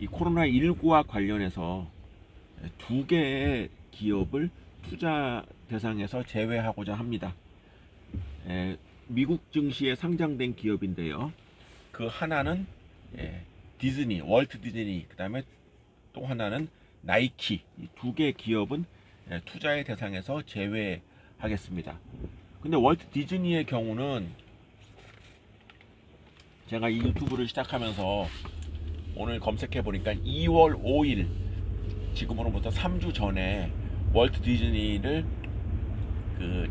이 코로나19와 관련해서 두 개의 기업을 투자 대상에서 제외하고자 합니다. 미국 증시에 상장된 기업인데요. 그 하나는 디즈니, 월트 디즈니, 그 다음에 또 하나는 나이키. 이 두 개의 기업은 투자의 대상에서 제외하겠습니다. 근데 월트 디즈니의 경우는 제가 이 유튜브를 시작하면서 오늘 검색해 보니까 2월 5일, 지금으로부터 3주 전에 월트 디즈니를 그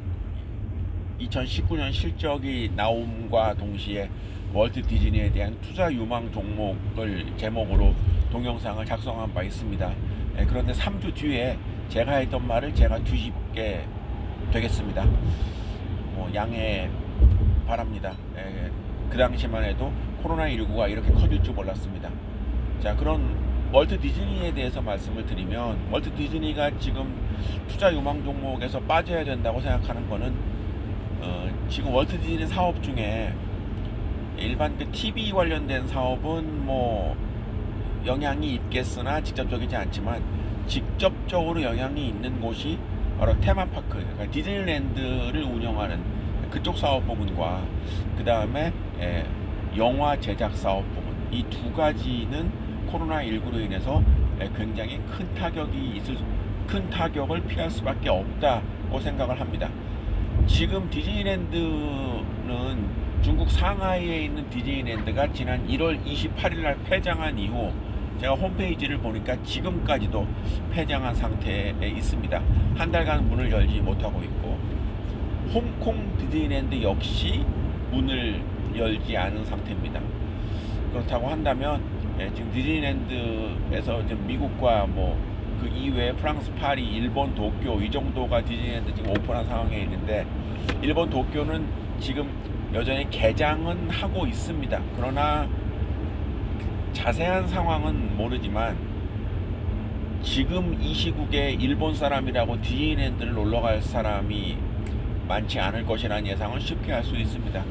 2019년 실적이 나옴과 동시에 월트 디즈니에 대한 투자 유망 종목을 제목으로 동영상을 작성한 바 있습니다. 그런데 3주 뒤에 제가 했던 말을 제가 뒤집게 되겠습니다. 양해 바랍니다. 그 당시만 해도 코로나19가 이렇게 커질 줄 몰랐습니다. 자, 그런 월트 디즈니에 대해서 말씀을 드리면, 월트 디즈니가 지금 투자 유망 종목에서 빠져야 된다고 생각하는 거는 지금 월트 디즈니 사업 중에 일반 그 TV 관련된 사업은 뭐 영향이 있겠으나 직접적이지 않지만, 직접적으로 영향이 있는 곳이 바로 테마파크, 그러니까 디즈니랜드를 운영하는 그쪽 사업 부분과 그 다음에 영화 제작 사업 부분, 이 두 가지는 코로나19로 인해서 굉장히 큰 타격을 피할 수밖에 없다고 생각을 합니다. 지금 디즈니랜드는 중국 상하이에 있는 디즈니랜드가 지난 1월 28일 날 폐장한 이후 제가 홈페이지를 보니까 지금까지도 폐장한 상태에 있습니다. 한 달간 문을 열지 못하고 있고, 홍콩 디즈니랜드 역시 문을 열지 않은 상태입니다. 그렇다고 한다면 지금 디즈니랜드에서 지금 미국과 뭐 그 이외에 프랑스 파리, 일본 도쿄, 이 정도가 디즈니랜드 지금 오픈한 상황에 있는데, 일본 도쿄는 지금 여전히 개장은 하고 있습니다. 그러나 자세한 상황은 모르지만 지금 이 시국에 일본 사람이라고 디즈니랜드를 놀러갈 사람이 많지 않을 것이라는 예상은 쉽게 할 수 있습니다.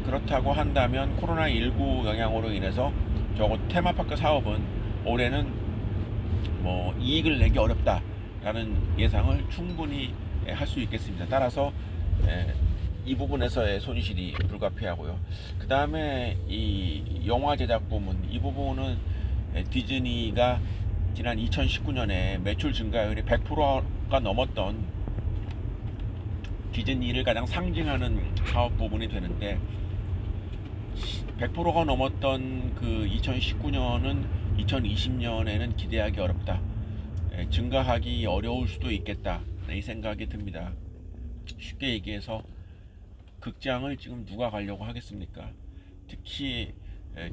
그렇다고 한다면 코로나19 영향으로 인해서 적어도 테마파크 사업은 올해는 뭐 이익을 내기 어렵다라는 예상을 충분히 할 수 있겠습니다. 따라서 이 부분에서의 손실이 불가피하고요. 그 다음에 이 영화 제작 부문, 이 부분은 디즈니가 지난 2019년에 매출 증가율이 100%가 넘었던 디즈니를 가장 상징하는 사업 부분이 되는데, 100%가 넘었던 그 2019년은 2020년에는 기대하기 어렵다, 증가하기 어려울 수도 있겠다, 이 생각이 듭니다. 쉽게 얘기해서 극장을 지금 누가 가려고 하겠습니까? 특히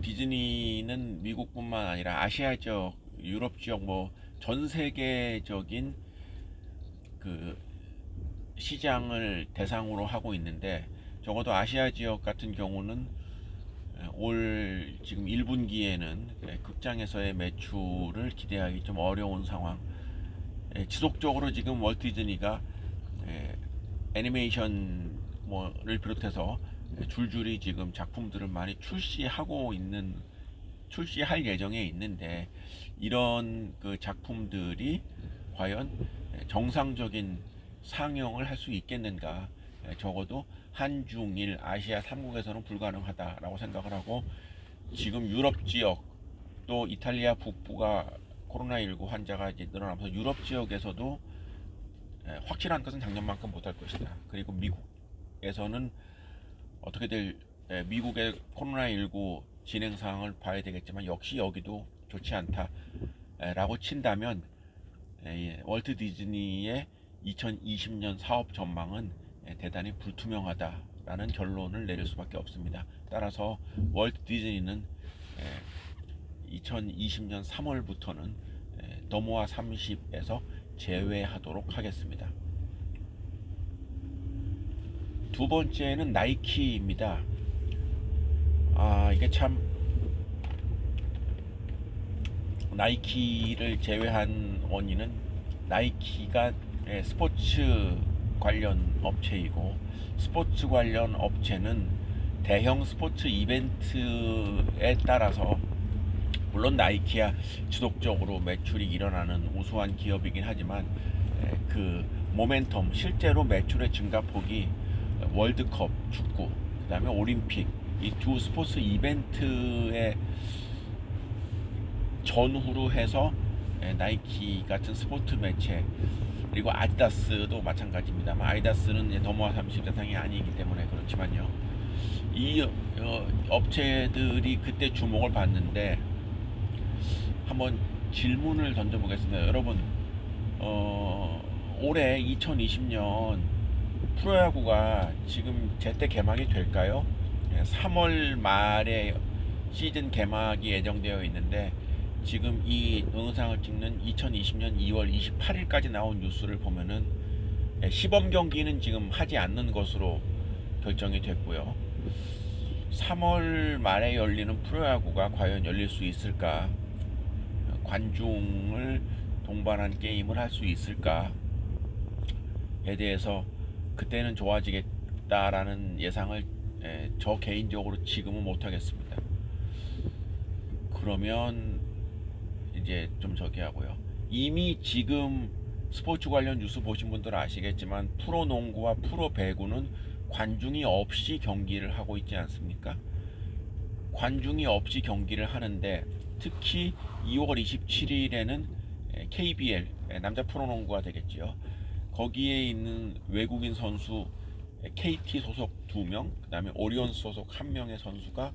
디즈니는 미국뿐만 아니라 아시아 지역, 유럽 지역, 뭐 전 세계적인 그 시장을 대상으로 하고 있는데, 적어도 아시아 지역 같은 경우는 올 지금 1분기에는 극장에서의 매출을 기대하기 좀 어려운 상황. 지속적으로 지금 월트 디즈니가 애니메이션을 비롯해서 줄줄이 지금 작품들을 많이 출시할 예정에 있는데, 이런 그 작품들이 과연 정상적인 상영을 할 수 있겠는가. 적어도 한중일 아시아 3국에서는 불가능하다라고 생각을 하고, 지금 유럽 지역, 또 이탈리아 북부가 코로나19 환자가 이제 늘어나면서 유럽 지역에서도 확실한 것은 작년만큼 못할 것이다. 그리고 미국에서는 미국의 코로나19 진행 상황을 봐야 되겠지만, 역시 여기도 좋지 않다라고 친다면 월트 디즈니의 2020년 사업 전망은 대단히 불투명하다라는 결론을 내릴 수밖에 없습니다. 따라서 월트 디즈니는 2020년 3월부터는 더모아 30에서 제외하도록 하겠습니다. 두 번째는 나이키입니다. 이게 참, 나이키를 제외한 원인은 나이키가 스포츠 관련 업체이고, 스포츠 관련 업체는 대형 스포츠 이벤트에 따라서 물론 나이키야 지속적으로 매출이 일어나는 우수한 기업이긴 하지만 그 모멘텀, 실제로 매출의 증가폭이 월드컵 축구, 그다음에 올림픽, 이 두 스포츠 이벤트의 전후로 해서 나이키 같은 스포츠 매체, 그리고 아디다스도 마찬가지입니다만, 아디다스는 이제 더모아 30 대상이 아니기 때문에 그렇지만요, 이 업체들이 그때 주목을 받는데, 한번 질문을 던져보겠습니다. 여러분, 올해 2020년 프로야구가 지금 제때 개막이 될까요? 3월 말에 시즌 개막이 예정되어 있는데, 지금 이 영상을 찍는 2020년 2월 28일까지 나온 뉴스를 보면은 시범 경기는 지금 하지 않는 것으로 결정이 됐고요. 3월 말에 열리는 프로야구가 과연 열릴 수 있을까? 관중을 동반한 게임을 할 수 있을까에 대해서 그때는 좋아지겠다라는 예상을 저 개인적으로 지금은 못하겠습니다. 그러면 이제 좀 저기 하고요. 이미 지금 스포츠 관련 뉴스 보신 분들은 아시겠지만, 프로농구와 프로배구는 관중이 없이 경기를 하고 있지 않습니까? 관중이 없이 경기를 하는데, 특히 2월 27일에는 KBL, 남자 프로농구가 되겠지요. 거기에 있는 외국인 선수 KT 소속 2명, 그 다음에 오리온 소속 1명의 선수가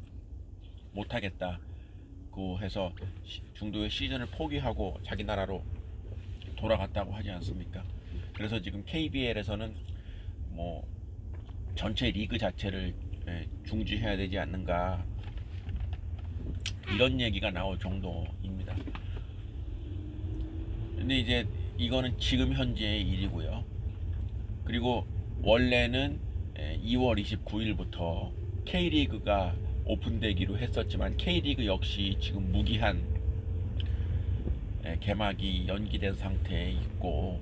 못하겠다 고 해서 중도의 시즌을 포기하고 자기 나라로 돌아갔다고 하지 않습니까? 그래서 지금 KBL에서는 뭐 전체 리그 자체를 중지해야 되지 않는가, 이런 얘기가 나올 정도입니다. 근데 이제 이거는 지금 현재의 일이고요. 그리고 원래는 2월 29일부터 K리그가 오픈되기로 했었지만, K리그 역시 지금 무기한 개막이 연기된 상태에 있고,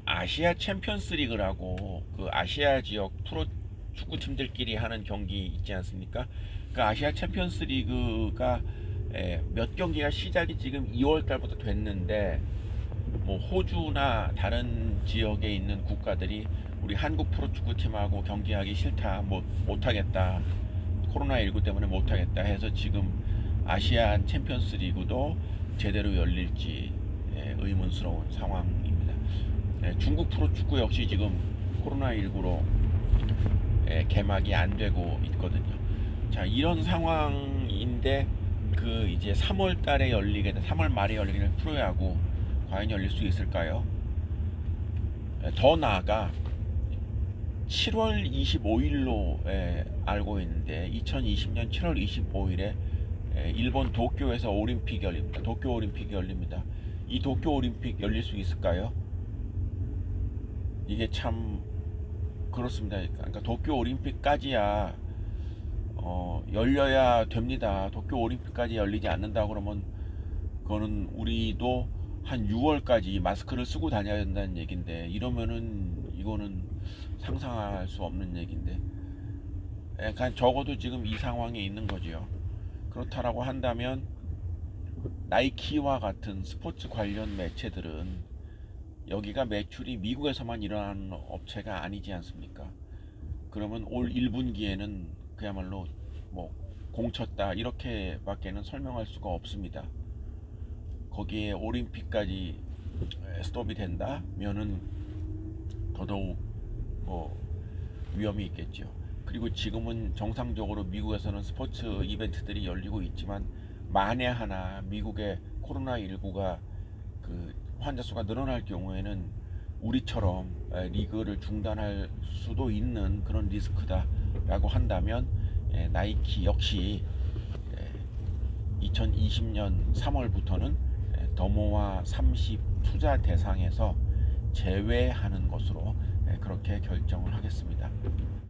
아시아 챔피언스 리그라고 그 아시아 지역 프로 축구팀들끼리 하는 경기 있지 않습니까? 그 아시아 챔피언스 리그가 몇 경기가 시작이 지금 2월 달부터 됐는데, 뭐 호주나 다른 지역에 있는 국가들이 우리 한국 프로축구팀하고 경기하기 싫다, 못하겠다, 코로나19 때문에 못하겠다 해서 지금 아시안 챔피언스 리그도 제대로 열릴지 의문스러운 상황입니다. 중국 프로축구 역시 지금 코로나19로 개막이 안 되고 있거든요. 자, 이런 상황인데, 그 이제 3월 달에 3월 말에 열리는 프로야구 과연 열릴 수 있을까요? 더 나아가 7월 25일로 알고 있는데, 2020년 7월 25일에 일본 도쿄에서 올림픽이 열립니다. 도쿄 올림픽이 열립니다. 이 도쿄 올림픽 열릴 수 있을까요? 이게 참 그렇습니다. 그러니까 도쿄 올림픽까지야 열려야 됩니다. 도쿄 올림픽까지 열리지 않는다 그러면 그거는 우리도 한 6월까지 마스크를 쓰고 다녀야 된다는 얘기인데, 이러면은 이거는 상상할 수 없는 얘기인데, 약간 적어도 지금 이 상황에 있는 거지요. 그렇다라고 한다면 나이키와 같은 스포츠 관련 매체들은 여기가 매출이 미국에서만 일어나는 업체가 아니지 않습니까? 그러면 올 1분기에는 그야말로 뭐 공쳤다 이렇게 밖에는 설명할 수가 없습니다. 거기에 올림픽까지 스톱이 된다면은 더더욱 뭐 위험이 있겠죠. 그리고 지금은 정상적으로 미국에서는 스포츠 이벤트들이 열리고 있지만, 만에 하나 미국의 코로나19가 그 환자 수가 늘어날 경우에는 우리처럼 리그를 중단할 수도 있는 그런 리스크다라고 한다면, 나이키 역시 2020년 3월부터는 더모아 30 투자 대상에서 제외하는 것으로 그렇게 결정을 하겠습니다.